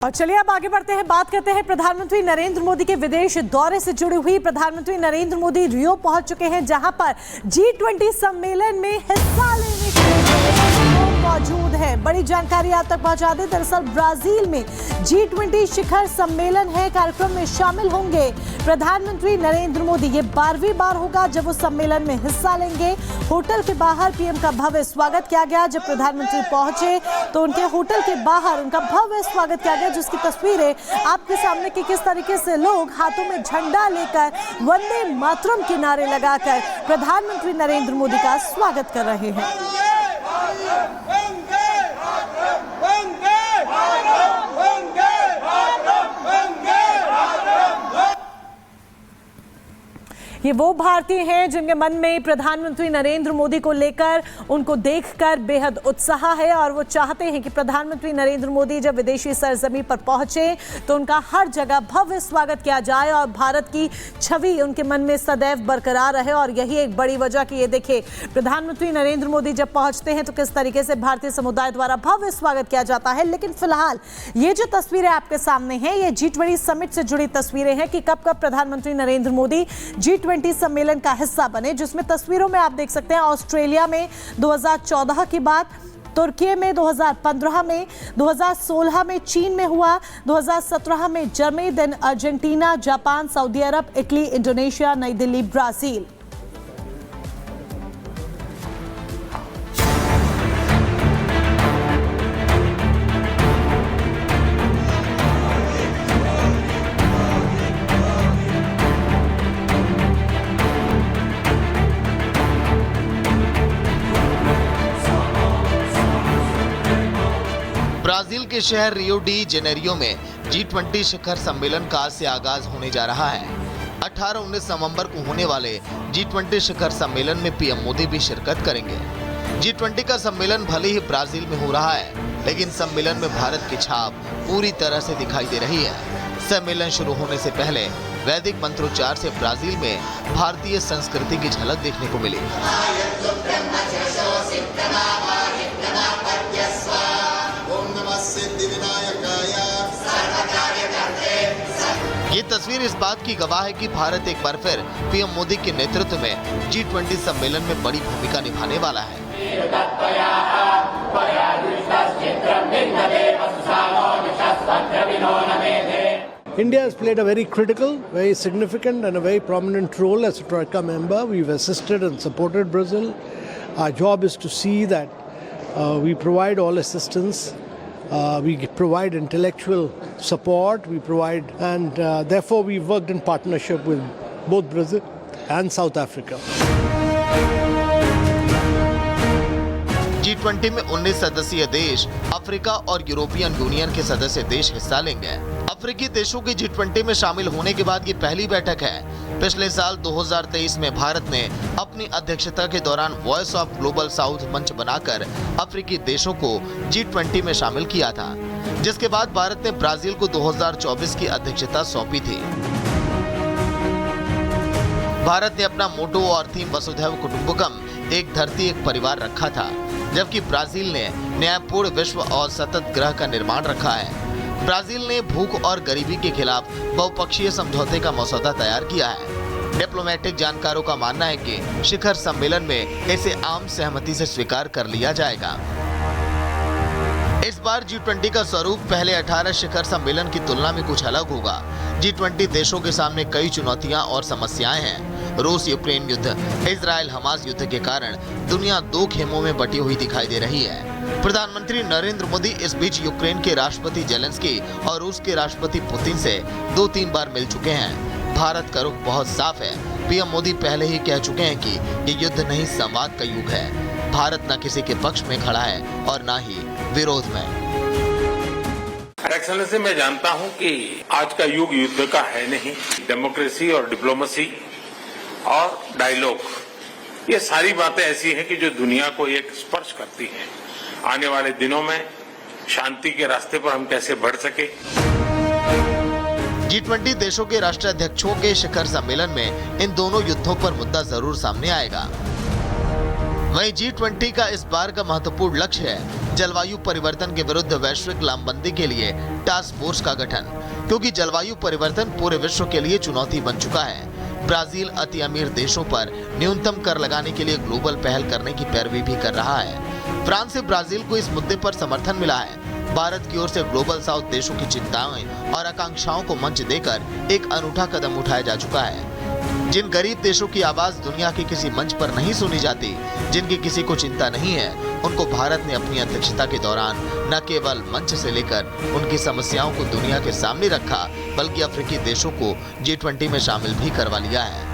और चलिए अब आगे बढ़ते हैं, बात करते हैं प्रधानमंत्री नरेंद्र मोदी के विदेश दौरे से जुड़ी हुई। प्रधानमंत्री नरेंद्र मोदी रियो पहुंच चुके हैं, जहां पर G20 सम्मेलन में हिस्सा लेने के लिए मौजूद है। बड़ी जानकारी आप तक पहुंचा दें। दरअसल ब्राजील में G20 शिखर सम्मेलन है। कार्यक्रम में शामिल होंगे प्रधानमंत्री नरेंद्र मोदी। ये 12वीं बार होगा जब वो सम्मेलन में हिस्सा लेंगे। होटल के बाहर पीएम का भव्य स्वागत किया गया। जब प्रधानमंत्री पहुंचे तो उनके होटल के बाहर उनका भव्य स्वागत किया गया, जिसकी तस्वीरें आपके सामने कि किस तरीके से लोग हाथों में झंडा लेकर वंदे मातरम के नारे लगाकर प्रधानमंत्री नरेंद्र मोदी का स्वागत कर रहे हैं। ये वो भारतीय हैं जिनके मन में प्रधानमंत्री नरेंद्र मोदी को लेकर, उनको देखकर बेहद उत्साह है और वो चाहते हैं कि प्रधानमंत्री नरेंद्र मोदी जब विदेशी सरजमी पर पहुंचे तो उनका हर जगह भव्य स्वागत किया जाए और भारत की छवि उनके मन में सदैव बरकरार रहे। और यही एक बड़ी वजह कि ये देखिए, प्रधानमंत्री नरेंद्र मोदी जब पहुंचते हैं तो किस तरीके से भारतीय समुदाय द्वारा भव्य स्वागत किया जाता है। लेकिन फिलहाल ये जो तस्वीरें आपके सामने हैं, ये G20 समिट से जुड़ी तस्वीरें हैं कि कब कब प्रधानमंत्री नरेंद्र मोदी G20 सम्मेलन का हिस्सा बने, जिसमें तस्वीरों में आप देख सकते हैं ऑस्ट्रेलिया में 2014 की बात, तुर्की में 2015 में, 2016 में चीन में हुआ, 2017 में Germany, then Argentina, Japan, Saudi Arabia, Italy, Indonesia, New Delhi, Brazil. Brazil के शहर रियो डी जेनेरियो में G20 शिखर सम्मेलन का आज से आगाज होने जा रहा है। 18-19 नवंबर को होने वाले G20 शिखर सम्मेलन में पीएम मोदी भी शिरकत करेंगे। G20 का सम्मेलन भले ही ब्राजील में हो रहा है, लेकिन सम्मेलन में भारत की छाप पूरी तरह से दिखाई दे रही है। सम्मेलन शुरू होने से पहले वैदिक मंत्रोच्चार से ब्राजील में भारतीय संस्कृति की झलक देखने को मिली। ये तस्वीर इस बात की गवाह है कि भारत एक बार फिर पीएम मोदी के नेतृत्व में G20 सम्मेलन में बड़ी भूमिका निभाने वाला है। India has played a very critical, very significant and a very prominent role as a Troika member. We've assisted and supported Brazil. Our job is to see that we provide all assistance. We provide intellectual support, and therefore we've worked in partnership with both Brazil and South Africa. G20 में 19 सदस्यीय देश, Africa और European union के सदस्य देश हिस्सा लेंगे। अफ्रीकी देशों की G20 में शामिल होने के बाद ये पहली बैठक है। पिछले साल 2023 में भारत ने अपनी अध्यक्षता के दौरान वॉइस ऑफ ग्लोबल साउथ मंच बनाकर अफ्रीकी देशों को G20 में शामिल किया था, जिसके बाद भारत ने ब्राजील को 2024 की अध्यक्षता सौंपी थी। भारत ने अपना मोटो और थीम वसुधैव कुटुंबकम, एक धरती एक परिवार रखा था, जबकि ब्राजील ने न्यायपूर्ण विश्व और सतत ग्रह का निर्माण रखा है। ब्राजील ने भूख और गरीबी के खिलाफ बहुपक्षीय समझौते का मसौदा तैयार किया है। डिप्लोमेटिक जानकारों का मानना है कि शिखर सम्मेलन में इसे आम सहमति से स्वीकार कर लिया जाएगा। इस बार G20 का स्वरूप पहले 18 शिखर सम्मेलन की तुलना में कुछ अलग होगा। G20 देशों के सामने कई चुनौतियां और समस्याएं हैं। रूस यूक्रेन युद्ध, इजराइल हमास युद्ध के कारण दुनिया दो खेमों में बटी हुई दिखाई दे रही है। प्रधानमंत्री नरेंद्र मोदी इस बीच यूक्रेन के राष्ट्रपति जेलेंस्की और रूस के राष्ट्रपति पुतिन से 2-3 बार मिल चुके हैं। भारत का रुख बहुत साफ है। पीएम मोदी पहले ही कह चुके हैं कि ये युद्ध नहीं, संवाद का युग है। भारत न किसी के पक्ष में खड़ा है और न ही विरोध में। एक्सेलेंसी, मैं जानता हूं कि आज का युग युद्ध का है नहीं। डेमोक्रेसी और डिप्लोमेसी और डायलॉग, ये सारी बातें ऐसी हैं कि जो दुनिया को एक स्पर्श करती हैं। आने वाले दिनों में शांति के रास्ते पर हम कैसे बढ़ सके। G20 देशों के राष्ट्राध्यक्षों के शिखर सम्मेलन में इन दोनों युद्धों पर मुद्दा जरूर सामने आएगा। वहीं G20 का इस बार का महत्वपूर्ण लक्ष्य है जलवायु परिवर्तन के विरुद्ध वैश्विक लामबंदी के लिए टास्क फोर्स का गठन, क्योंकि जलवायु परिवर्तन पूरे विश्व के लिए चुनौती बन चुका है। ब्राजील अति अमीर देशों पर न्यूनतम कर लगाने के लिए ग्लोबल पहल करने की पैरवी भी कर रहा है। फ्रांस से ब्राजील को इस मुद्दे पर समर्थन मिला है। भारत की ओर से ग्लोबल साउथ देशों की चिंताएं और आकांक्षाओं को मंच देकर एक अनूठा कदम उठाया जा चुका है। जिन गरीब देशों की आवाज दुनिया के किसी मंच पर नहीं सुनी जाती, जिनकी किसी को चिंता नहीं है, उनको भारत ने अपनी अध्यक्षता के दौरान न केवल मंच से लेकर उनकी समस्याओं को दुनिया के सामने रखा, बल्कि अफ्रीकी देशों को G20 में शामिल भी करवा लिया है।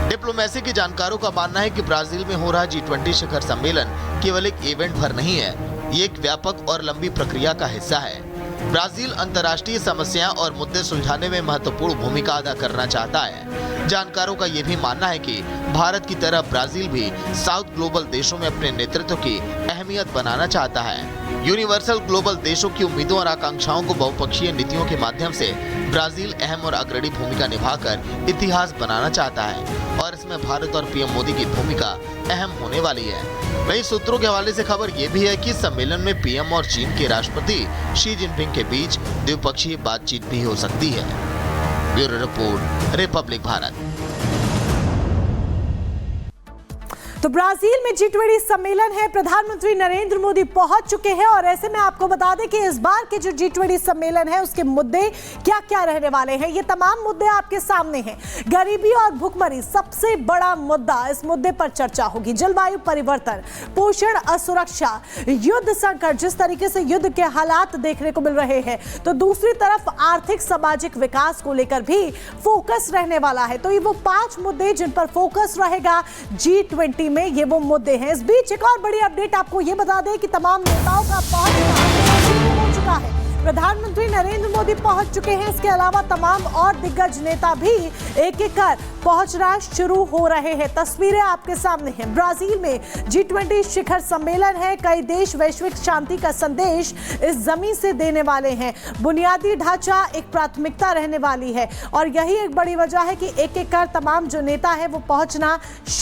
डिप्लोमेसी के जानकारों का मानना है कि ब्राजील में हो रहा G20 शिखर सम्मेलन केवल एक इवेंट भर नहीं है, ये एक व्यापक और लंबी प्रक्रिया का हिस्सा है। ब्राजील अंतर्राष्ट्रीय समस्याएं और मुद्दे सुलझाने में महत्वपूर्ण भूमिका अदा करना चाहता है। जानकारों का यह भी मानना है कि भारत की तरह ब्राजील भी साउथ ग्लोबल देशों में अपने नेतृत्व की अहमियत बनाना चाहता है। यूनिवर्सल ग्लोबल देशों की उम्मीदों और आकांक्षाओं को बहुपक्षीय नीतियों के माध्यम से ब्राजील अहम और अग्रणी भूमिका निभाकर इतिहास बनाना चाहता है, और इसमें भारत और पीएम मोदी की भूमिका अहम होने वाली है। वहीं सूत्रों के हवाले से खबर यह भी है कि सम्मेलन में पीएम और चीन के राष्ट्रपति शी जिनपिंग के बीच द्विपक्षीय बातचीत भी हो सकती है। Bureau report, Republic Bharat. तो ब्राजील में G20 सम्मेलन है, प्रधानमंत्री नरेंद्र मोदी पहुंच चुके हैं और ऐसे में आपको बता दें कि इस बार के जो G20 सम्मेलन है उसके मुद्दे क्या क्या रहने वाले हैं। ये तमाम मुद्दे आपके सामने हैं। गरीबी और भुखमरी सबसे बड़ा मुद्दा, इस मुद्दे पर चर्चा होगी। जलवायु परिवर्तन, पोषण असुरक्षा, युद्ध संकट, जिस तरीके से युद्ध के हालात देखने को मिल रहे हैं, तो दूसरी तरफ आर्थिक सामाजिक विकास को लेकर भी फोकस रहने वाला है। तो ये वो 5 मुद्दे जिन पर फोकस रहेगा G20 में, ये वो मुद्दे हैं। इस बीच एक और बड़ी अपडेट आपको ये बता दें कि तमाम नेताओं का पहुंचना शुरू हो चुका है। प्रधानमंत्री नरेंद्र मोदी पहुंच चुके हैं। इसके अलावा तमाम और दिग्गज नेता भी एक एक कर पहुंचना शुरू हो रहे हैं। तस्वीरें आपके सामने हैं। ब्राजील में G20 शिखर सम्मेलन है। कई देश वैश्विक शांति का संदेश इस जमीन से देने वाले हैं। बुनियादी ढांचा एक प्राथमिकता रहने वाली है और यही एक बड़ी वजह है कि एक एक कर तमाम जो नेता है वो पहुंचना